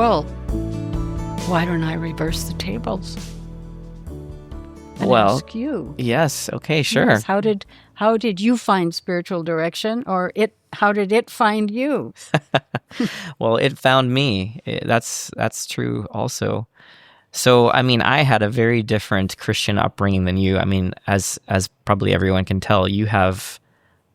well, why don't I reverse the tables and ask you? Yes. Okay, sure. Yes, how did you find spiritual direction, or how did it find you? Well, it found me. That's true also. So, I mean, I had a very different Christian upbringing than you. I mean, as probably everyone can tell, you have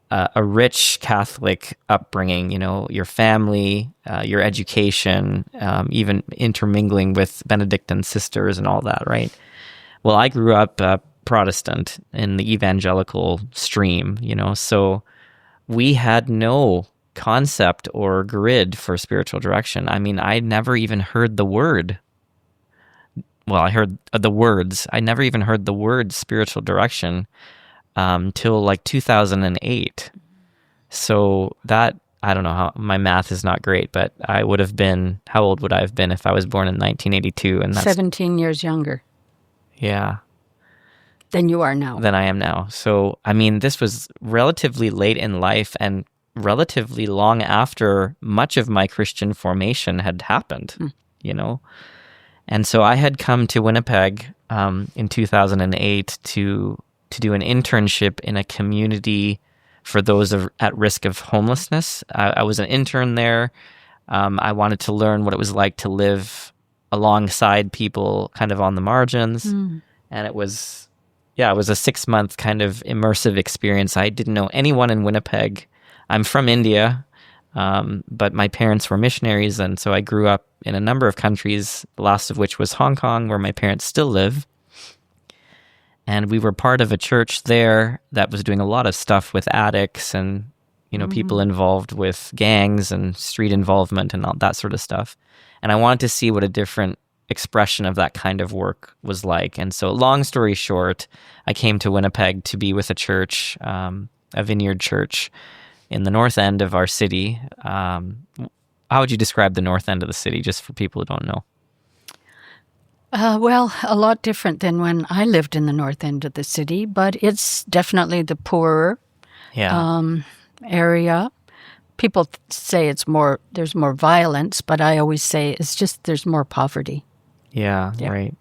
a rich Catholic upbringing, your family, your education, even intermingling with Benedictine sisters and all that, right? Well, I grew up Protestant in the evangelical stream, so we had no concept or grid for spiritual direction. I mean, I never even heard the word. Well, I heard the words. I never even heard the word spiritual direction till like 2008. So that, I don't know how, my math is not great, but I would have been, how old would I have been if I was born in 1982? And that's 17 years younger. Yeah. Than you are now. Than I am now. So, I mean, this was relatively late in life and relatively long after much of my Christian formation had happened, And so I had come to Winnipeg in 2008 to do an internship in a community for those at risk of homelessness. I was an intern there. I wanted to learn what it was like to live alongside people kind of on the margins. And it was a 6-month kind of immersive experience. I didn't know anyone in Winnipeg. I'm from India, but my parents were missionaries, and so I grew up in a number of countries, the last of which was Hong Kong, where my parents still live. And we were part of a church there that was doing a lot of stuff with addicts and, people involved with gangs and street involvement and all that sort of stuff. And I wanted to see what a different expression of that kind of work was like. And so, long story short, I came to Winnipeg to be with a church, a vineyard church in the north end of our city. How would you describe the north end of the city, just for people who don't know? Well, a lot different than when I lived in the north end of the city, but it's definitely the poorer area. People say there's more violence, but I always say it's just there's more poverty. Yeah. Right.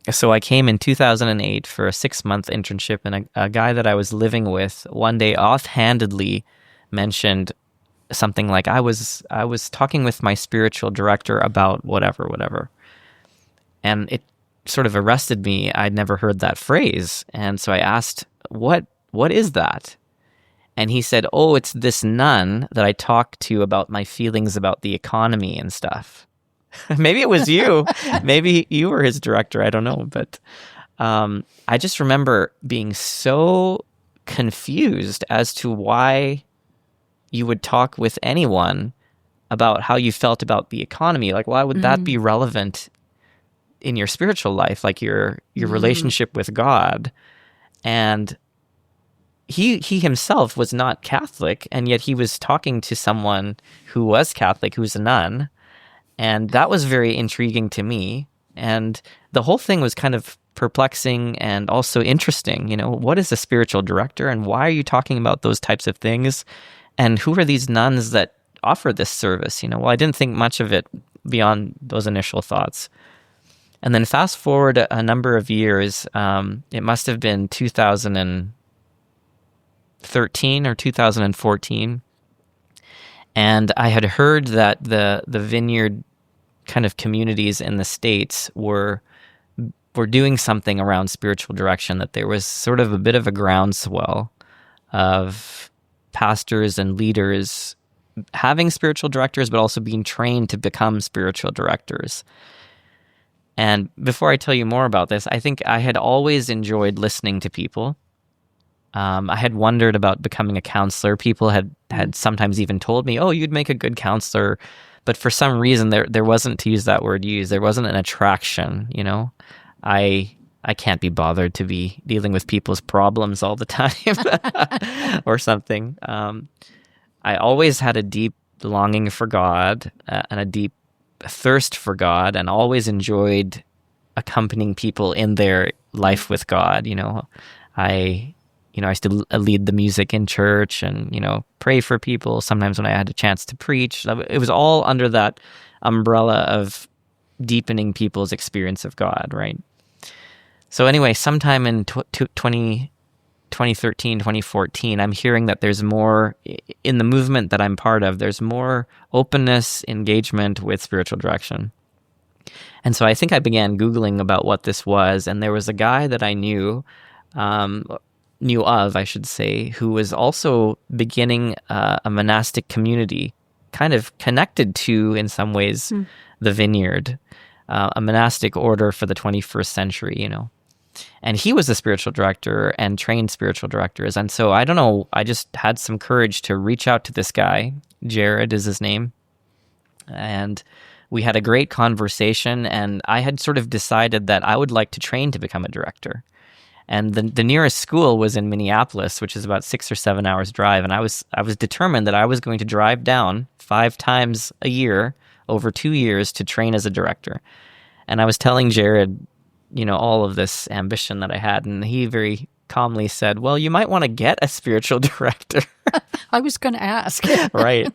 So I came in 2008 for a 6-month internship, and a guy that I was living with one day offhandedly mentioned something like, I was talking with my spiritual director about whatever. And it sort of arrested me. I'd never heard that phrase. And so I asked, what is that? And he said, oh, it's this nun that I talked to about my feelings about the economy and stuff. Maybe it was you. Maybe you were his director. I don't know. But I just remember being so confused as to why you would talk with anyone about how you felt about the economy. Like, why would that be relevant in your spiritual life, like your relationship with God? And he himself was not Catholic, and yet he was talking to someone who was Catholic, who was a nun. And that was very intriguing to me. And the whole thing was kind of perplexing and also interesting. What is a spiritual director, and why are you talking about those types of things? And who are these nuns that offer this service? Well, I didn't think much of it beyond those initial thoughts. And then fast forward a number of years, it must have been 2013 or 2014. And I had heard that the vineyard kind of communities in the States were doing something around spiritual direction, that there was sort of a bit of a groundswell of pastors and leaders having spiritual directors, but also being trained to become spiritual directors. And before I tell you more about this, I think I had always enjoyed listening to people. I had wondered about becoming a counselor. People had sometimes even told me, oh, you'd make a good counselor. But for some reason, there wasn't, to use that word used, there wasn't an attraction, I can't be bothered to be dealing with people's problems all the time or something. I always had a deep longing for God and a deep thirst for God, and always enjoyed accompanying people in their life with God. I used to lead the music in church and, pray for people. Sometimes when I had a chance to preach, it was all under that umbrella of deepening people's experience of God, right? So anyway, sometime in 2013, 2014, I'm hearing that there's more, in the movement that I'm part of, there's more openness, engagement with spiritual direction. And so I think I began Googling about what this was, and there was a guy that I knew of, I should say, who was also beginning a monastic community, kind of connected to, in some ways, the Vineyard, a monastic order for the 21st century, And he was a spiritual director and trained spiritual directors. And so, I don't know, I just had some courage to reach out to this guy. Jared is his name. And we had a great conversation, and I had sort of decided that I would like to train to become a director. And the nearest school was in Minneapolis, which is about 6 or 7 hours drive. And I was determined that I was going to drive down 5 times a year over 2 years to train as a director. And I was telling Jared, all of this ambition that I had, and he very calmly said, well, you might want to get a spiritual director. I was going to ask. Right.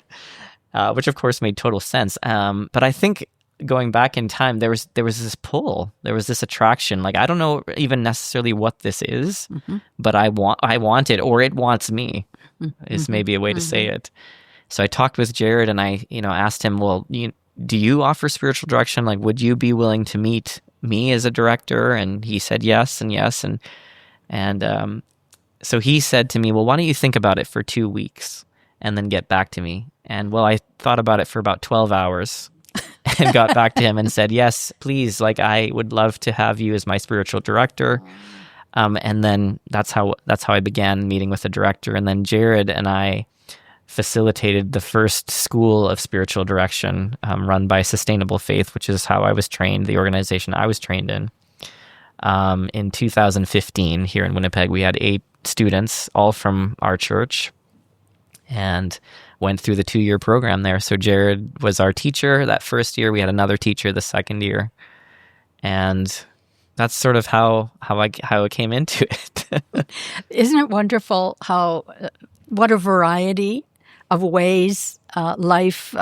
Which of course made total sense. But I think going back in time, there was this pull, there was this attraction. Like, I don't know even necessarily what this is, but I want it, or it wants me, is maybe a way to say it. So I talked with Jared, and I, asked him, well, do you offer spiritual direction? Like, would you be willing to meet me as a director? And he said yes and yes. And so he said to me, well, why don't you think about it for 2 weeks and then get back to me? And well, I thought about it for about 12 hours and got back to him and said, yes, please, like, I would love to have you as my spiritual director. And then that's how I began meeting with the director. And then Jared and I facilitated the first school of spiritual direction run by Sustainable Faith, which is how I was trained, the organization I was trained in. In 2015, here in Winnipeg, we had 8 students, all from our church, and went through the 2-year program there. So Jared was our teacher that first year. We had another teacher the second year. And that's sort of how I came into it. Isn't it wonderful what a variety of ways life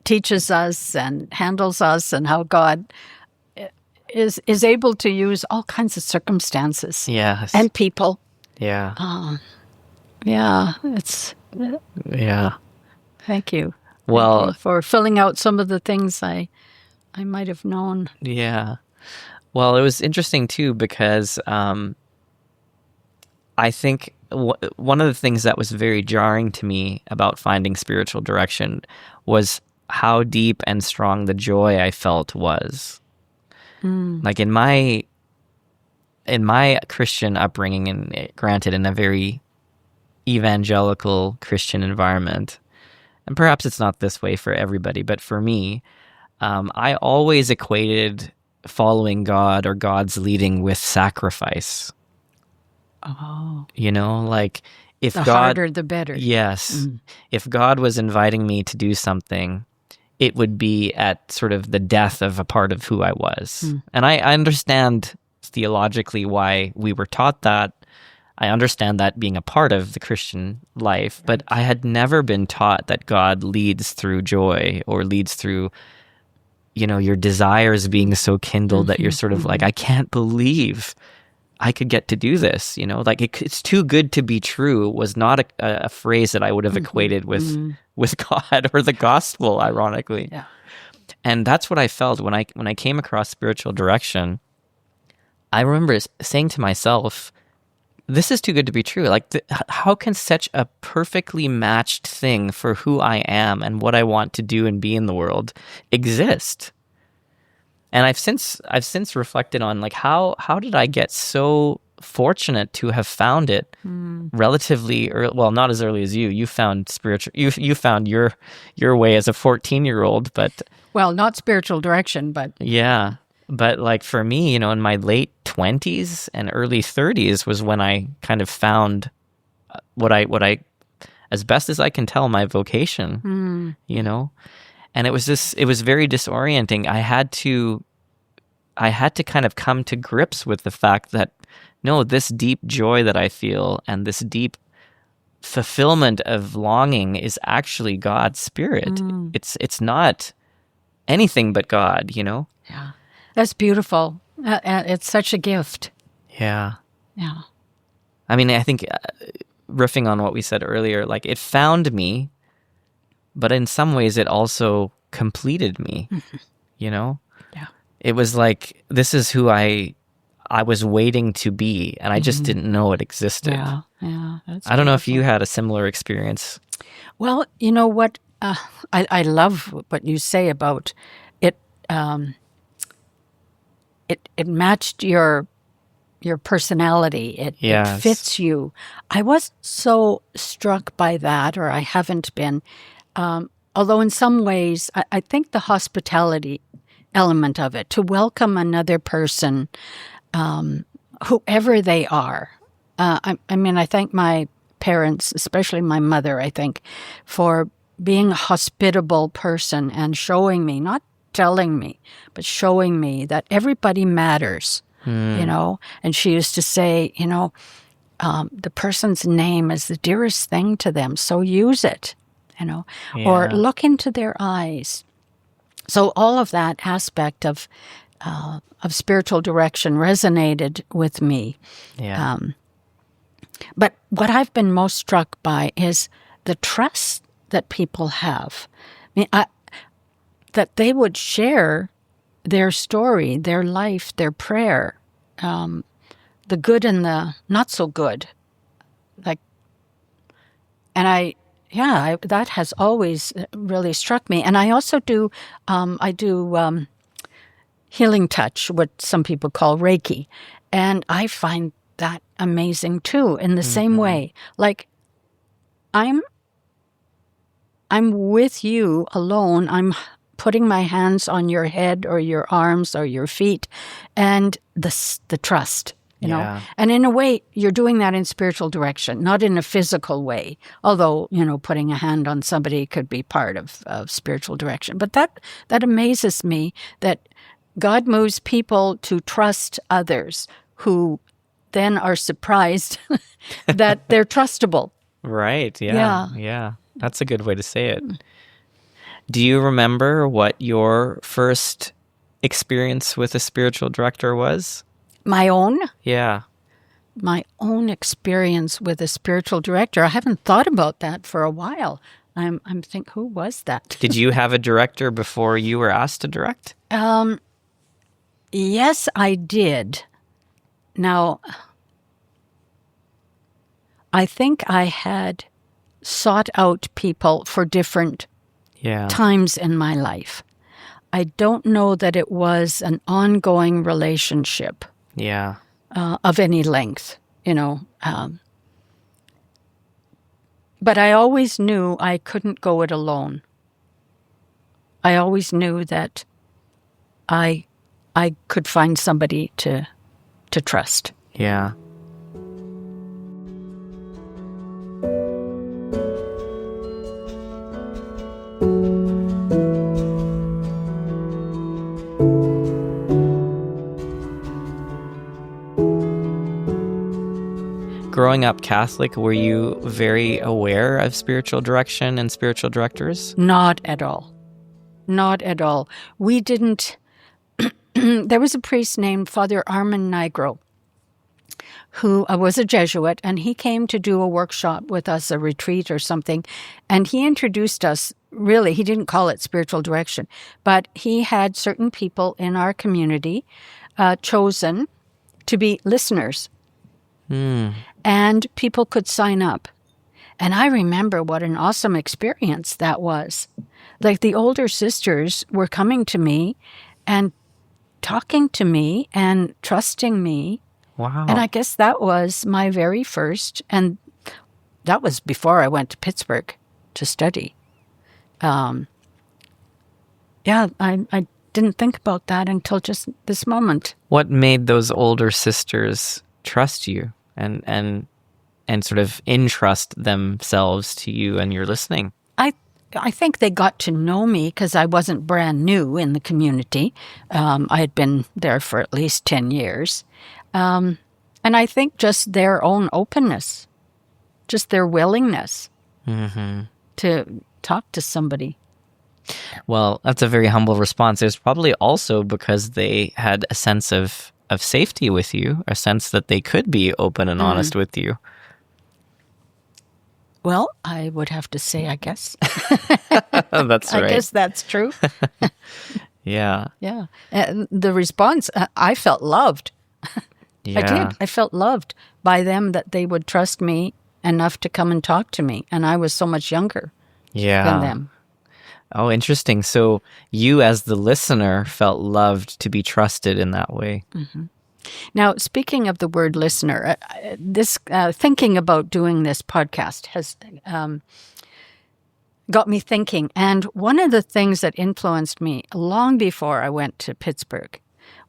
teaches us and handles us, and how God is able to use all kinds of circumstances and people. Yeah. Yeah, it's... Yeah. Thank you. Well, Thank you for filling out some of the things I might have known. Yeah. Well, it was interesting too, because I think one of the things that was very jarring to me about finding spiritual direction was how deep and strong the joy I felt was. Like in my Christian upbringing, and granted in a very evangelical Christian environment, and perhaps it's not this way for everybody, but for me, I always equated following God or God's leading with sacrifice. Oh. Like if the God... harder, the better. Yes. If God was inviting me to do something, it would be at sort of the death of a part of who I was. And I understand theologically why we were taught that. I understand that being a part of the Christian life, but I had never been taught that God leads through joy, or leads through, your desires being so kindled that you're sort of like, I can't believe I could get to do this, like it's too good to be true was not a phrase that I would have equated with God or the gospel, ironically. Yeah. And that's what I felt when I came across spiritual direction. I remember saying to myself, this is too good to be true. Like, how can such a perfectly matched thing for who I am and what I want to do and be in the world exist? And I've since reflected on, like, how did I get so fortunate to have found it relatively early? Well, not as early as you. You found you found your way as a 14-year-old, but not spiritual direction, but yeah. But like for me, in my late 20s and early 30s was when I kind of found what I, as best as I can tell, my vocation, And it was very disorienting. I had to kind of come to grips with the fact that no, this deep joy that I feel and this deep fulfillment of longing is actually God's Spirit. It's not anything but God, Yeah. That's beautiful. It's such a gift. Yeah. Yeah. I mean, I think riffing on what we said earlier, like it found me, but in some ways it also completed me, Yeah. It was like, this is who I was waiting to be, and I just didn't know it existed. Yeah. Yeah. That's I don't know if beautiful. you had a similar experience. Well, you know what? I love what you say about it. It matched your personality. It Yes. fits you. I wasn't so struck by that, or I haven't been. Although in some ways, I think the hospitality element of it, to welcome another person, whoever they are. I mean, I thank my parents, especially my mother, I think, for being a hospitable person and showing me, not telling me, but showing me that everybody matters, And she used to say, the person's name is the dearest thing to them, so use it, or look into their eyes. So all of that aspect of spiritual direction resonated with me. Yeah. But what I've been most struck by is the trust that people have. I mean, that they would share their story, their life, their prayer, the good and the not so good. That has always really struck me. And I also do, healing touch, what some people call Reiki. And I find that amazing too, in the same way. Like, I'm with you alone. I'm putting my hands on your head or your arms or your feet, and the trust, Yeah. And in a way, you're doing that in spiritual direction, not in a physical way. Although, putting a hand on somebody could be part of spiritual direction. But that amazes me, that God moves people to trust others who then are surprised that they're trustable. Right. Yeah. Yeah. Yeah. That's a good way to say it. Do you remember what your first experience with a spiritual director was? My own experience with a spiritual director. I haven't thought about that for a while. I'm thinking, who was that? Did you have a director before you were asked to direct? Yes, I did. Now, I think I had sought out people for different times in my life. I don't know that it was an ongoing relationship of any length, but I always knew I couldn't go it alone. I always knew that I could find somebody to trust. Yeah. Growing up Catholic, were you very aware of spiritual direction and spiritual directors? Not at all. Not at all. We didn't... There was a priest named Father Armand Nigro, who was a Jesuit, and he came to do a workshop with us, a retreat or something, and he introduced us. Really, he didn't call it spiritual direction, but he had certain people in our community chosen to be listeners, and people could sign up. And I remember what an awesome experience that was. Like, the older sisters were coming to me and talking to me and trusting me. Wow. And I guess that was my very first, and that was before I went to Pittsburgh to study. I didn't think about that until just this moment. What made those older sisters trust you and sort of entrust themselves to you and your listening? I think they got to know me because I wasn't brand new in the community. I had been there for at least 10 years. And I think just their own openness, just their willingness to talk to somebody. Well, that's a very humble response. It's probably also because they had a sense of safety with you, a sense that they could be open and honest with you. Well, I would have to say, I guess. That's right. I guess that's true. Yeah. Yeah. And the response, I felt loved. Yeah. I did. I felt loved by them, that they would trust me enough to come and talk to me. And I was so much younger than them. Oh, interesting. So you as the listener felt loved to be trusted in that way. Mm-hmm. Now, speaking of the word listener, this thinking about doing this podcast has got me thinking. And one of the things that influenced me long before I went to Pittsburgh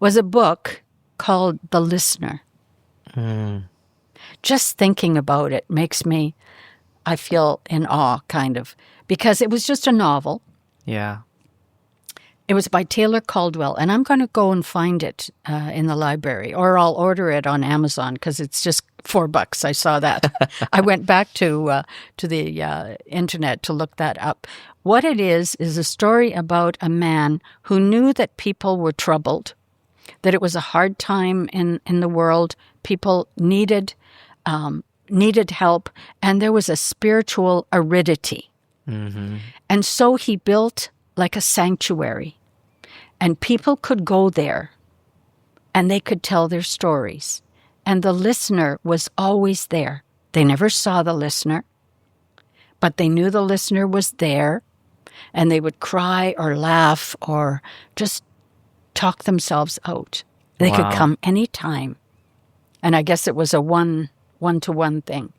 was a book called The Listener. Just thinking about it makes me, I feel in awe, kind of, because it was just a novel. Yeah. It was by Taylor Caldwell, and I'm going to go and find it in the library, or I'll order it on Amazon because it's just $4. I saw that. I went back to the internet to look that up. What it is a story about a man who knew that people were troubled, that it was a hard time in the world. People needed help, and there was a spiritual aridity. Mm-hmm. And so he built like a sanctuary, and people could go there and they could tell their stories. And the listener was always there. They never saw the listener, but they knew the listener was there, and they would cry or laugh or just talk themselves out. They could come anytime. And I guess it was a one-to-one thing.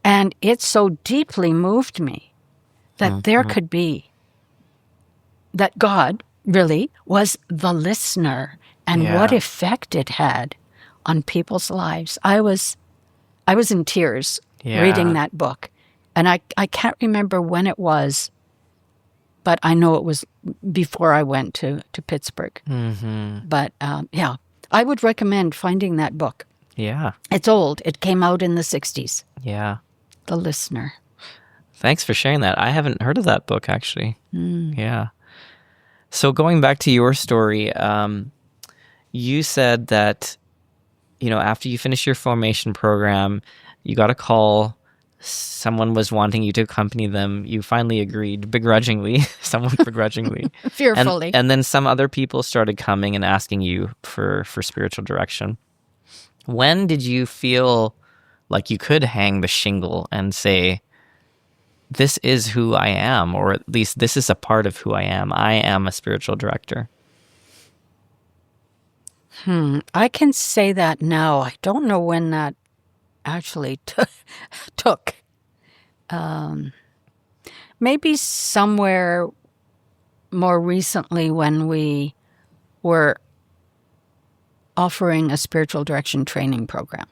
And it so deeply moved me that there could be, that God really was the listener, and what effect it had on people's lives. I was in tears reading that book, and I can't remember when it was, but I know it was before I went to Pittsburgh. Mm-hmm. But I would recommend finding that book. Yeah. It's old. It came out in the 60s. Yeah. The Listener. Thanks for sharing that. I haven't heard of that book, actually. Yeah. So going back to your story, you said that, after you finished your formation program, you got a call. Someone was wanting you to accompany them. You finally agreed, begrudgingly, somewhat begrudgingly. Fearfully. And then some other people started coming and asking you for spiritual direction. When did you feel like you could hang the shingle and say, this is who I am, or at least this is a part of who I am. I am a spiritual director. I can say that now. I don't know when that actually took. Maybe somewhere more recently when we were offering a spiritual direction training program.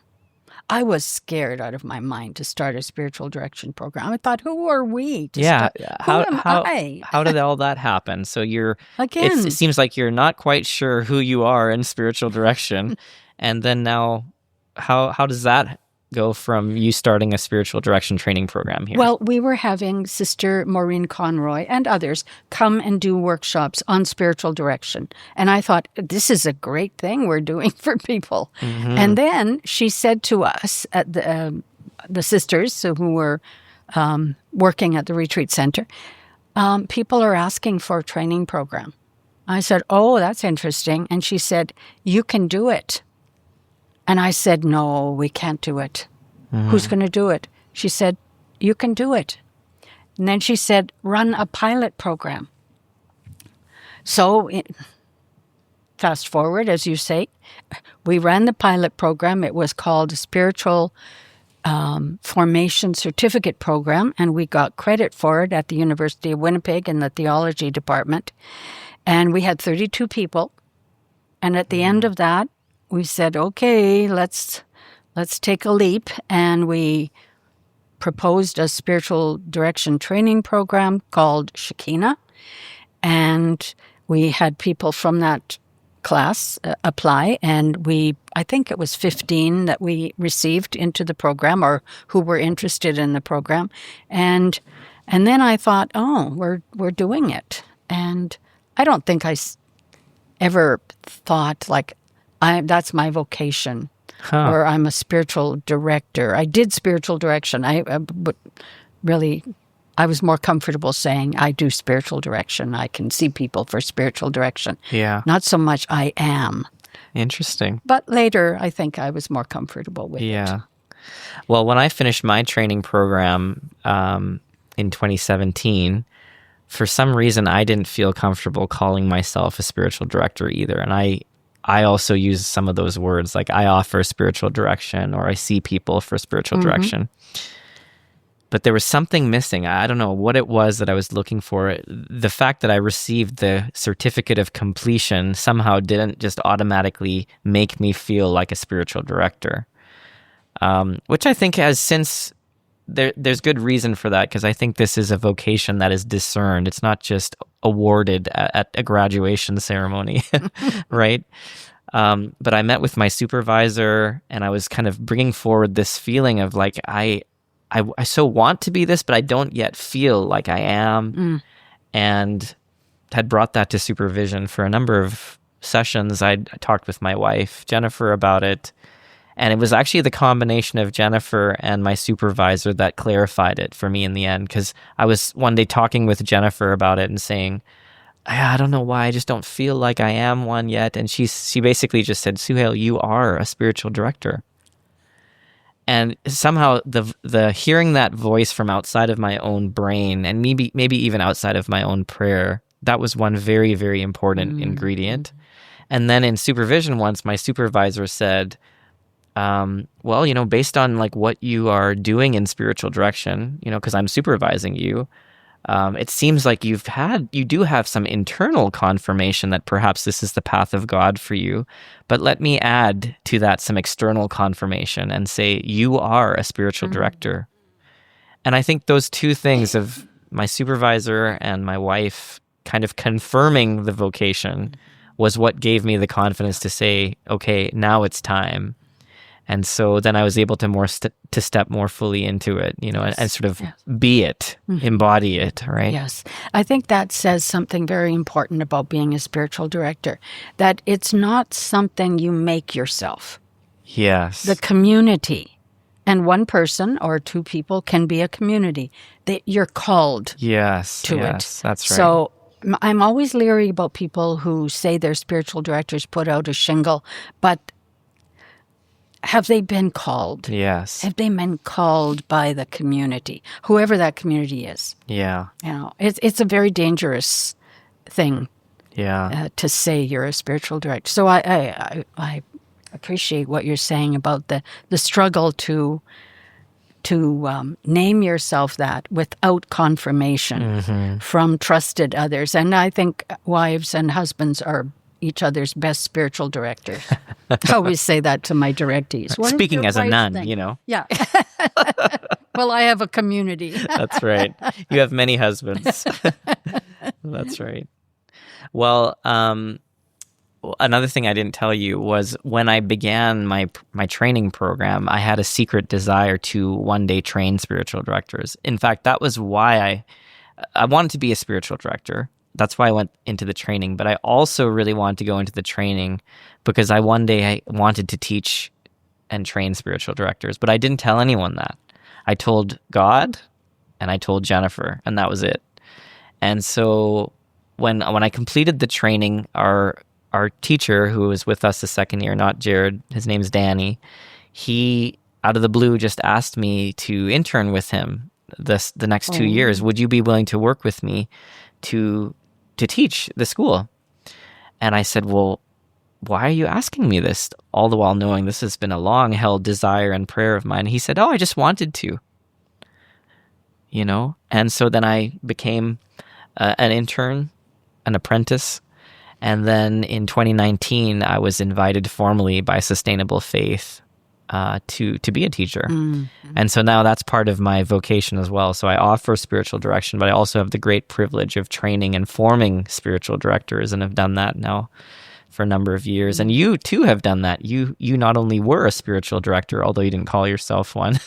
I was scared out of my mind to start a spiritual direction program. I thought, who are we to start? Who am I? How did all that happen? So Again. It seems like you're not quite sure who you are in spiritual direction. And then now, how does that go from you starting a spiritual direction training program here? Well, we were having Sister Maureen Conroy and others come and do workshops on spiritual direction. And I thought, this is a great thing we're doing for people. Mm-hmm. And then she said to us, at the sisters who were working at the retreat center, people are asking for a training program. I said, oh, that's interesting. And she said, you can do it. And I said, no, we can't do it. Mm-hmm. Who's going to do it? She said, you can do it. And then she said, run a pilot program. So fast forward, as you say, we ran the pilot program. It was called a Spiritual Formation Certificate Program, and we got credit for it at the University of Winnipeg in the theology department. And we had 32 people. And at the end of that, we said, okay, let's take a leap. And we proposed a spiritual direction training program called Shekinah. And we had people from that class apply, and I think it was 15 that we received into the program or who were interested in the program. And then I thought, oh, we're doing it. And I don't think I ever thought like, that's my vocation, or I'm a spiritual director. I did spiritual direction. But really, I was more comfortable saying I do spiritual direction. I can see people for spiritual direction. Yeah. Not so much I am. Interesting. But later, I think I was more comfortable with it. Yeah. Well, when I finished my training program in 2017, for some reason, I didn't feel comfortable calling myself a spiritual director either. And I also use some of those words, like I offer spiritual direction, or I see people for spiritual direction. But there was something missing. I don't know what it was that I was looking for. The fact that I received the certificate of completion somehow didn't just automatically make me feel like a spiritual director, which I think has since... There's good reason for that, because I think this is a vocation that is discerned. It's not just awarded at a graduation ceremony, right? But I met with my supervisor, and I was kind of bringing forward this feeling of like, I so want to be this, but I don't yet feel like I am, and had brought that to supervision for a number of sessions. I talked with my wife, Jennifer, about it. And it was actually the combination of Jennifer and my supervisor that clarified it for me in the end, because I was one day talking with Jennifer about it and saying, I don't know why, I just don't feel like I am one yet. And she basically just said, Suhail, you are a spiritual director. And somehow the hearing that voice from outside of my own brain, and maybe even outside of my own prayer, that was one very, very important ingredient. And then in supervision once, my supervisor said, well, based on like what you are doing in spiritual direction, because I'm supervising you, it seems like you do have some internal confirmation that perhaps this is the path of God for you. But let me add to that some external confirmation and say, you are a spiritual director. And I think those two things of my supervisor and my wife kind of confirming the vocation was what gave me the confidence to say, okay, now it's time. And so then I was able to step more fully into it, and sort of be it, embody it, right? Yes. I think that says something very important about being a spiritual director, that it's not something you make yourself. Yes. The community, and one person or two people can be a community, that you're called to it. That's right. So I'm always leery about people who say they're spiritual directors, put out a shingle, but have they been called? Yes. Have they been called by the community, whoever that community is? Yeah. It's a very dangerous thing. Yeah. To say you're a spiritual director. So I appreciate what you're saying about the struggle to name yourself that without confirmation from trusted others. And I think wives and husbands are each other's best spiritual directors. I always say that to my directees. Speaking as a nun, Yeah. Well, I have a community. That's right. You have many husbands. That's right. Well, another thing I didn't tell you was when I began my training program, I had a secret desire to one day train spiritual directors. In fact, that was why I wanted to be a spiritual director. That's why I went into the training. But I also really wanted to go into the training because I wanted to teach and train spiritual directors. But I didn't tell anyone that. I told God and I told Jennifer, and that was it. And so when I completed the training, our teacher, who was with us the second year, not Jared, his name's Danny, he, out of the blue, just asked me to intern with him the next 2 years. Would you be willing to work with me to teach the school? And I said, well, why are you asking me this? All the while knowing this has been a long-held desire and prayer of mine. He said, I just wanted to. And so then I became an intern, an apprentice. And then in 2019, I was invited formally by Sustainable Faith to be a teacher. And so now that's part of my vocation as well. So I offer spiritual direction, but I also have the great privilege of training and forming spiritual directors, and have done that now for a number of years. And you too have done that. You not only were a spiritual director, although you didn't call yourself one,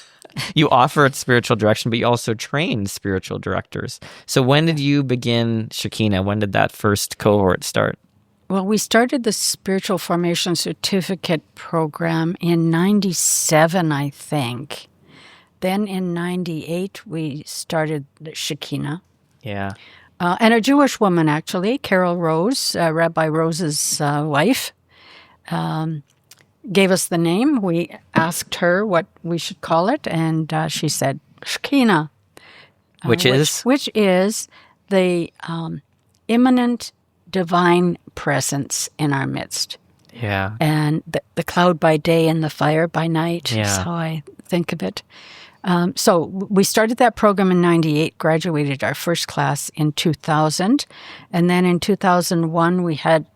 you offered spiritual direction, but you also trained spiritual directors. So when did you begin Shekinah? When did that first cohort start? Well, we started the Spiritual Formation Certificate program in 97, I think. Then in 98, we started the Shekinah. Yeah. And a Jewish woman, actually, Carol Rose, Rabbi Rose's wife, gave us the name. We asked her what we should call it, and she said Shekinah. Which is the imminent divine presence in our midst. Yeah. And the cloud by day and the fire by night is Yeah. how I think of it. So we started that program in 98, graduated our first class in 2000. And then in 2001, we had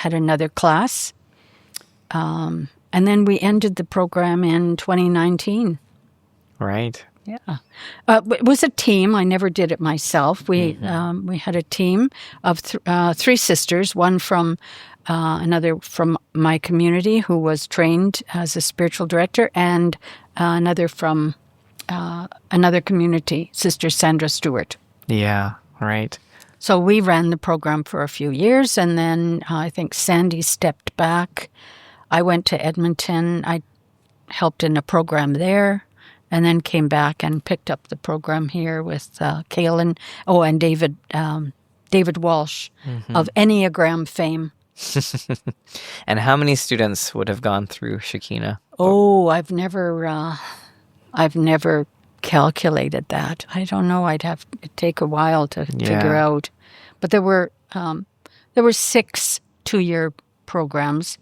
another class. And then we ended the program in 2019. Right. Yeah. It was a team. I never did it myself. We had a team of three sisters, one from another from my community who was trained as a spiritual director, and another from another community, Sister Sandra Stewart. Yeah, right. So we ran the program for a few years, and then I think Sandy stepped back. I went to Edmonton. I helped in a program there, and then came back and picked up the program here with Kaylin, and David Walsh of Enneagram fame. And how many students would have gone through Shekinah? Oh, I've never calculated that. I don't know. It'd take a while to figure out. But there were 6 2-year programs.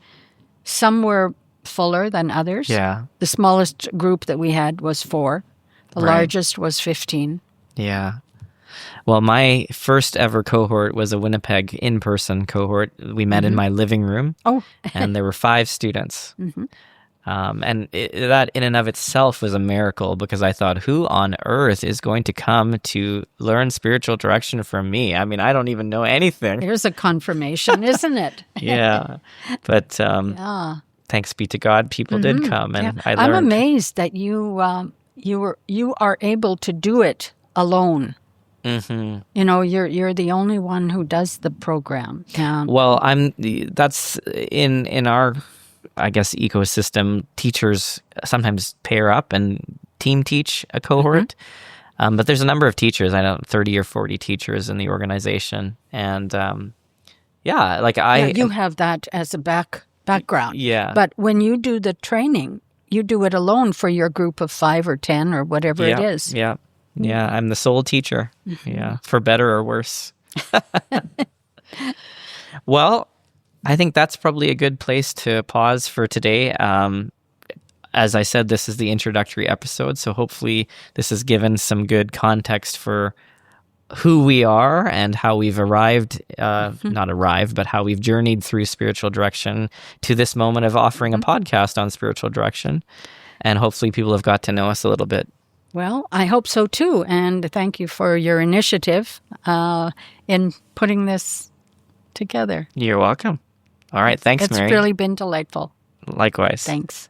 Some were fuller than others. Yeah. The smallest group that we had was 4. The largest was 15. Yeah. Well, my first ever cohort was a Winnipeg in-person cohort. We met in my living room. Oh. And there were 5 students. And that in and of itself was a miracle, because I thought, who on earth is going to come to learn spiritual direction from me? I mean, I don't even know anything. Here's a confirmation, isn't it? Yeah. But thanks be to God, people did come, and I learned. I'm amazed that you are able to do it alone. Mm-hmm. You know, you're the only one who does the program. Well, that's in our, I guess, ecosystem. Teachers sometimes pair up and team teach a cohort. But there's a number of teachers. I know 30 or 40 teachers in the organization, and you have that as a background. Yeah. But when you do the training, you do it alone for your group of 5 or 10 or whatever it is. Yeah. Yeah, I'm the sole teacher. Yeah, for better or worse. Well, I think that's probably a good place to pause for today. As I said, this is the introductory episode, so hopefully this has given some good context for who we are and how we've arrived, not arrived, but how we've journeyed through spiritual direction to this moment of offering a podcast on spiritual direction. And hopefully people have got to know us a little bit. Well, I hope so too, and thank you for your initiative in putting this together. You're welcome. All right, thanks, Mary. It's really been delightful. Likewise. Thanks.